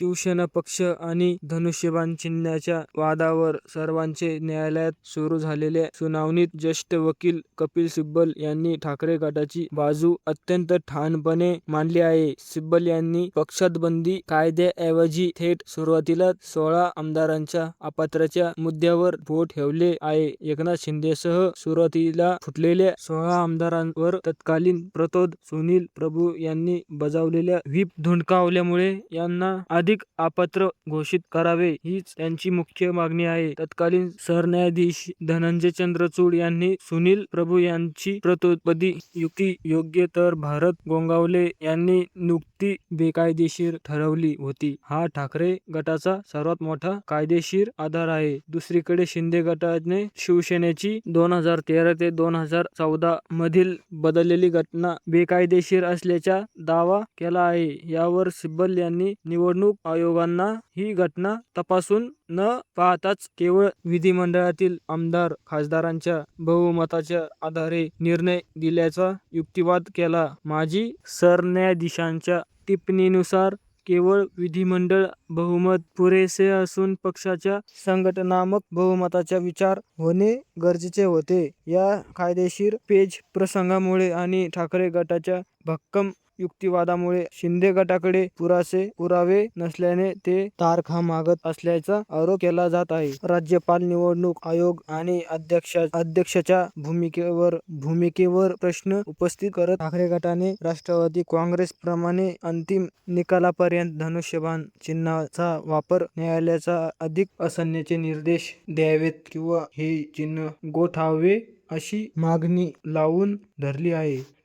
शिवसेना पक्ष आणि धनुष्यबाण चिन्हाच्या वादावर सर्वोच्च न्यायालयात सुरू झालेल्या सुनावणीत ज्येष्ठ वकील कपिल सिब्बल यांनी ठाकरे गटाची बाजू अत्यंत ठामपणे मांडली आहे. सिब्बल यांनी पक्षांतरबंदी कायद्याऐवजी थेट सुरुवातीलाच 16 आमदारांच्या अपात्रतेच्या मुद्द्यावर बोट ठेवले आहे. एकनाथ शिंदेसह सुरुवातीला फुटलेल्या 16 आमदारांवर तत्कालीन प्रतोद सुनील प्रभू यांनी बजावलेला व्हीप धुडकावल्यामुळे यांना अधिक अपात्र घोषित करावे हीच त्यांची मुख्य मागणी आहे. तत्कालीन सरन्यायाधीश धनंजय चंद्रचूड यांनी सुनील प्रभू यांची प्रतोदपदी नियुक्ती योग्य तर भारत गोगावले यांनी नियुक्ती बेकायदेशीर ठरवली होती. हा ठाकरे गटाचा सर्वात मोठा कायदेशीर आधार आहे. दुसरीकडे शिंदे गटाने शिवसेनेची 2013 ते 2014 मधील बदललेली घटना बेकायदेशीर असल्याचा दावा केला आहे. यावर सिब्बल यांनी निवडणूक आयोगाला ही घटना तपासून न पाहताच केवळ विधिमंडळातील आमदार खासदारांच्या बहुमताच्या आधारे निर्णय दिल्याचा युक्तिवाद केला. माजी सरन्यायाधीशांच्या टिप्पणीनुसार केवळ विधिमंडळ बहुमत पुरेसे असून पक्षाच्या संघटनात्मक बहुमताचा विचार होणे गरजेचे होते. या कायदेशीर पेच प्रसंगामुळे आणि ठाकरे गटाच्या भक्कम युक्तिवादामुळे शिंदे गटाकडे पुरेसे पुरावे नसल्याने ते तारखा मागत असल्याचा आरोप केला जात आहे. राज्यपाल, निवडणूक आयोग आणि अध्यक्षाच्या भूमिकेवर प्रश्न उपस्थित करत ठाकरे गटाने राष्ट्रवादी काँग्रेसप्रमाणे अंतिम निकालापर्यंत धनुष्यबाण चिन्हाचा वापर न्यायालयाच्या अधिक असण्याचे निर्देश द्यावेत किंवा हे चिन्ह गोठवावे अशी मागणी लावून धरली आहे.